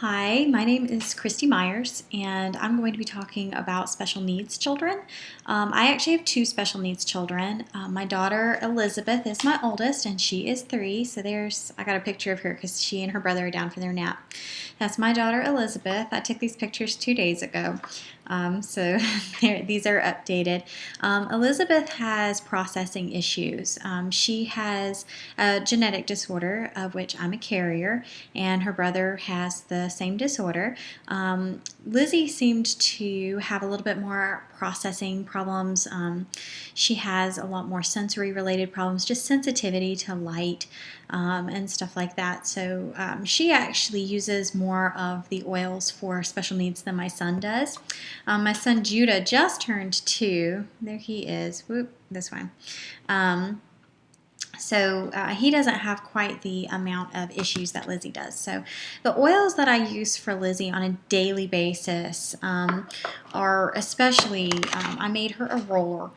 Hi, my name is Christy Myers, and I'm going to be talking about special needs children. I actually have two special needs children. My daughter Elizabeth is my oldest, and she is 3. So I got a picture of her because she and her brother are down for their nap. That's my daughter Elizabeth. I took these pictures 2 days ago. So these are updated. Elizabeth has processing issues. She has a genetic disorder of which I'm a carrier, and her brother has the same disorder. Lizzie seemed to have a little bit more processing problems. She has a lot more sensory related problems, just sensitivity to light and stuff like that. So she actually uses more of the oils for special needs than my son does. My son Judah just turned 2. There he is. Whoop, this one. So he doesn't have quite the amount of issues that Lizzie does. So the oils that I use for Lizzie on a daily basis are especially, I made her a roller,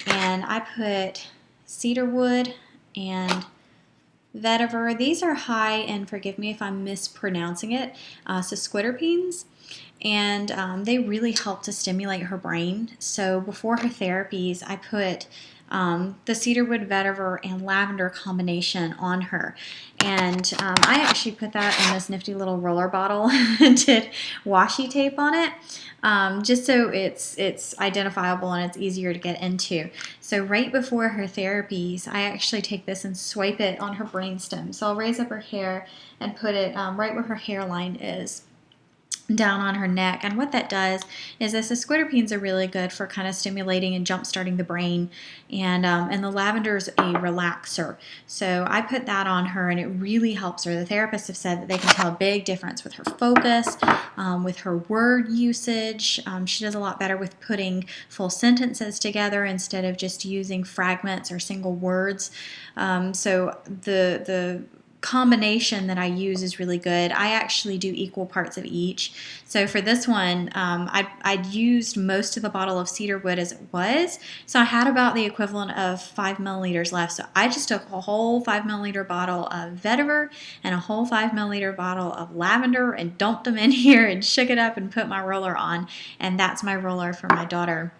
and I put cedarwood and vetiver. These are high, and forgive me if I'm mispronouncing it, sesquiterpenes. And they really help to stimulate her brain. So before her therapies, I put the cedarwood, vetiver, and lavender combination on her. And I actually put that in this nifty little roller bottle and did washi tape on it, just so it's identifiable and it's easier to get into. So right before her therapies, I actually take this and swipe it on her brainstem. So I'll raise up her hair and put it right where her hairline is, down on her neck. And what that does is the sesquiterpenes are really good for kind of stimulating and jump starting the brain, and the lavender is a relaxer. So I put that on her, and it really helps her. The therapists have said that they can tell a big difference with her focus, with her word usage. She does a lot better with putting full sentences together instead of just using fragments or single words. So the combination that I use is really good. I actually do equal parts of each. So for this one, I used most of the bottle of cedarwood as it was. So I had about the equivalent of 5 milliliters left. So I just took a whole 5 milliliter bottle of vetiver and a whole 5 milliliter bottle of lavender and dumped them in here and shook it up and put my roller on. And that's my roller for my daughter.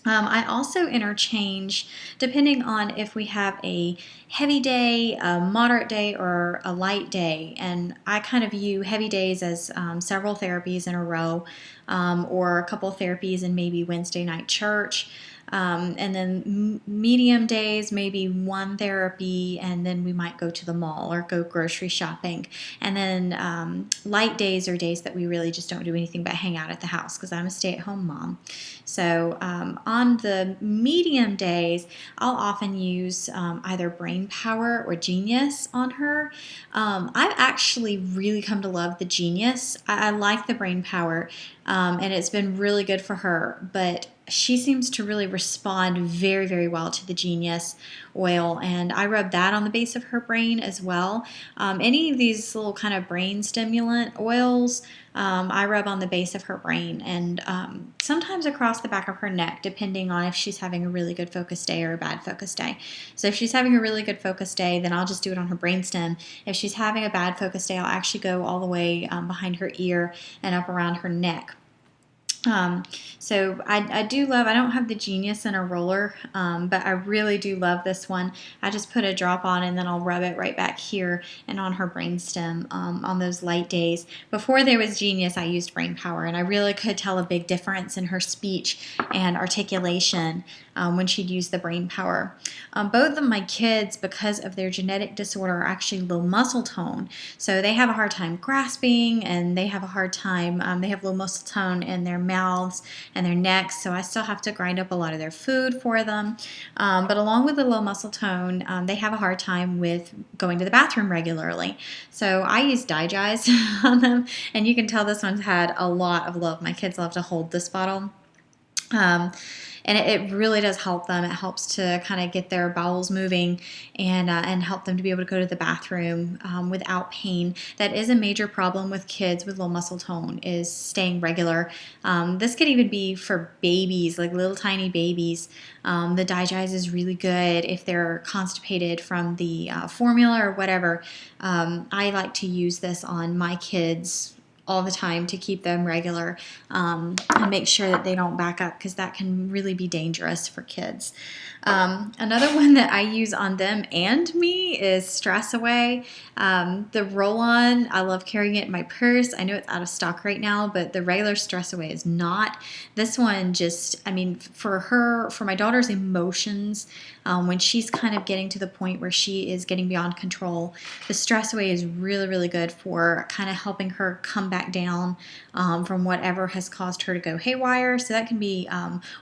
I also interchange depending on if we have a heavy day, a moderate day, or a light day. And I kind of view heavy days as several therapies in a row, or a couple therapies and maybe Wednesday night church. And then medium days, maybe one therapy, and then we might go to the mall or go grocery shopping. And then light days are days that we really just don't do anything but hang out at the house because I'm a stay-at-home mom. So on the medium days, I'll often use either Brain Power or Genius on her. I've actually really come to love the Genius. I like the Brain Power, and it's been really good for her, but she seems to really respond very, very well to the Genius oil, and I rub that on the base of her brain as well. Any of these little kind of brain stimulant oils, I rub on the base of her brain, and sometimes across the back of her neck, depending on if she's having a really good focus day or a bad focus day. So if she's having a really good focus day, then I'll just do it on her brainstem. If she's having a bad focus day, I'll actually go all the way behind her ear and up around her neck. So I do love, I don't have the Genius in a roller, but I really do love this one. I just put a drop on and then I'll rub it right back here and on her brainstem on those light days. Before there was Genius, I used Brain Power, and I really could tell a big difference in her speech and articulation when she'd use the Brain Power. Both of my kids, because of their genetic disorder, are actually low muscle tone. So they have a hard time grasping, and they have a hard time, they have low muscle tone in their mouths and their necks, so I still have to grind up a lot of their food for them. But along with the low muscle tone, they have a hard time with going to the bathroom regularly. So I use Digest on them, and you can tell this one's had a lot of love. My kids love to hold this bottle. And it really does help them. It helps to kind of get their bowels moving and help them to be able to go to the bathroom without pain. That is a major problem with kids with low muscle tone, is staying regular. This could even be for babies, like little tiny babies. The Digest is really good if they're constipated from the formula or whatever. I like to use this on my kids all the time to keep them regular, and make sure that they don't back up, because that can really be dangerous for kids. Another one that I use on them and me is Stress Away. The roll-on, I love carrying it in my purse. I know it's out of stock right now, but the regular Stress Away is not. This one just, I mean, for my daughter's emotions, when she's kind of getting to the point where she is getting beyond control, the Stress Away is really, really good for kind of helping her come back down from whatever has caused her to go haywire. So that can be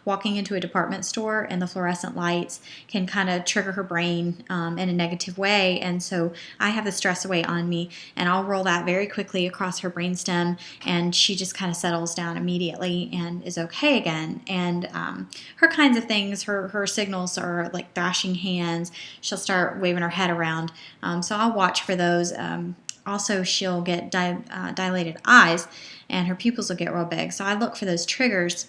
walking into a department store and the fluorescent lights can kind of trigger her brain in a negative way. And so I have the Stress Away on me, and I'll roll that very quickly across her brainstem, and she just kind of settles down immediately and is okay again. And her kinds of things, her signals are like thrashing hands. She'll start waving her head around. So I'll watch for those. Also, she'll get dilated eyes, and her pupils will get real big. So I look for those triggers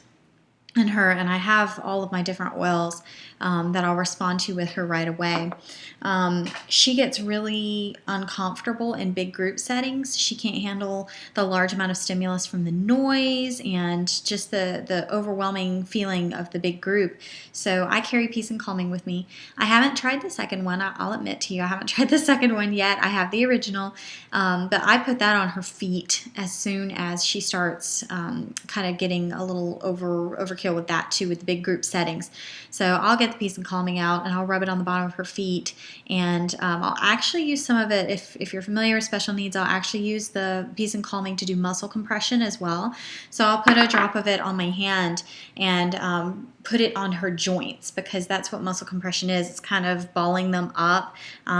in her, and I have all of my different oils that I'll respond to with her right away. She gets really uncomfortable in big group settings. She can't handle the large amount of stimulus from the noise and just the overwhelming feeling of the big group. So I carry Peace and Calming with me. I haven't tried the second one. I'll admit to you, I haven't tried the second one yet. I have the original, but I put that on her feet as soon as she starts kind of getting a little overkill with that too, with the big group settings. So I'll get the Peace and Calming out, and I'll rub it on the bottom of her feet, and I'll actually use some of it, if you're familiar with special needs, I'll actually use the Peace and Calming to do muscle compression as well. So I'll put a drop of it on my hand and put it on her joints, because that's what muscle compression is. It's kind of balling them up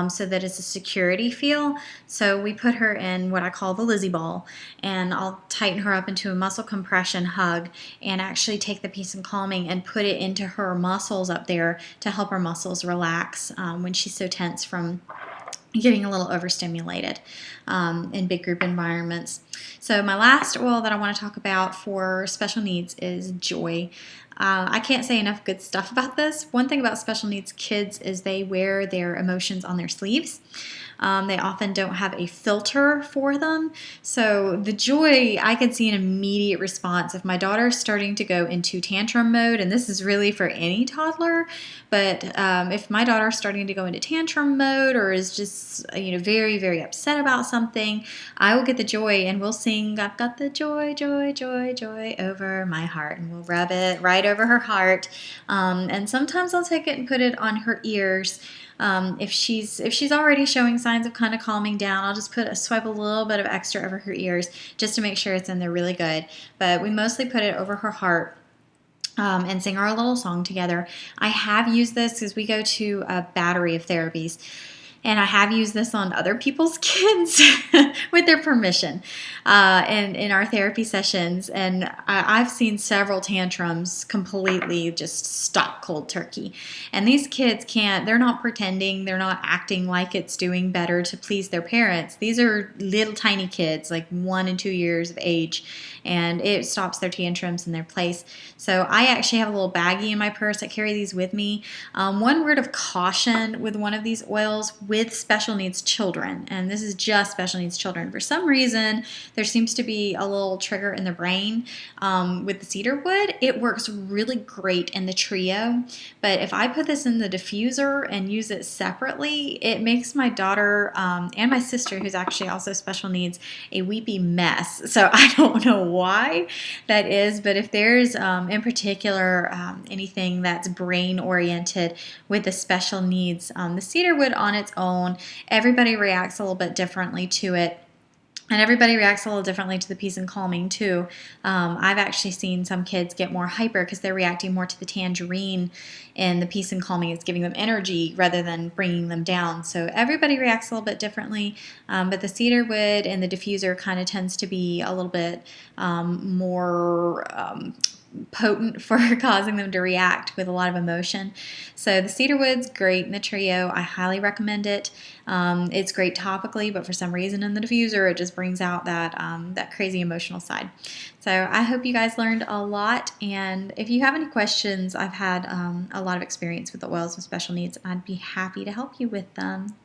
so that it's a security feel. So we put her in what I call the Lizzie ball, and I'll tighten her up into a muscle compression hug and actually take the Peace and Calming and put it into her muscles up there to help her muscles relax when she's so tense from getting a little overstimulated in big group environments. So my last oil that I want to talk about for special needs is Joy. I can't say enough good stuff about this. One thing about special needs kids is they wear their emotions on their sleeves. They often don't have a filter for them. So the Joy, I can see an immediate response if my daughter's starting to go into tantrum mode, and this is really for any toddler, but if my daughter's starting to go into tantrum mode or is just very, very upset about something, I will get the Joy and we'll sing, I've got the joy, joy, joy, joy over my heart, and we'll rub it right over her heart. And sometimes I'll take it and put it on her ears. If she's already showing signs of kind of calming down, I'll just swipe a little bit of extra over her ears just to make sure it's in there really good. But we mostly put it over her heart. And sing our little song together. I have used this because we go to a battery of therapies, and I have used this on other people's kids with their permission in our therapy sessions. And I've seen several tantrums completely just stop cold turkey. And these kids they're not pretending, they're not acting like it's doing better to please their parents. These are little tiny kids, like 1 and 2 years of age, and it stops their tantrums in their place. So I actually have a little baggie in my purse. I carry these with me. One word of caution with one of these oils with special needs children, and this is just special needs children. For some reason, there seems to be a little trigger in the brain with the cedarwood. It works really great in the trio, but if I put this in the diffuser and use it separately, it makes my daughter and my sister, who's actually also special needs, a weepy mess. So I don't know why that is, but if there's in particular anything that's brain oriented with the special needs, the cedarwood on its own, everybody reacts a little bit differently to it. And everybody reacts a little differently to the Peace and Calming too. I've actually seen some kids get more hyper because they're reacting more to the tangerine, and the Peace and Calming is giving them energy rather than bringing them down. So everybody reacts a little bit differently, but the cedarwood and the diffuser kind of tends to be a little bit more potent for causing them to react with a lot of emotion. So the cedarwood's great in the trio. I highly recommend it. It's great topically, but for some reason in the diffuser it just brings out that crazy emotional side. So I hope you guys learned a lot, and if you have any questions, I've had a lot of experience with the oils with special needs. I'd be happy to help you with them.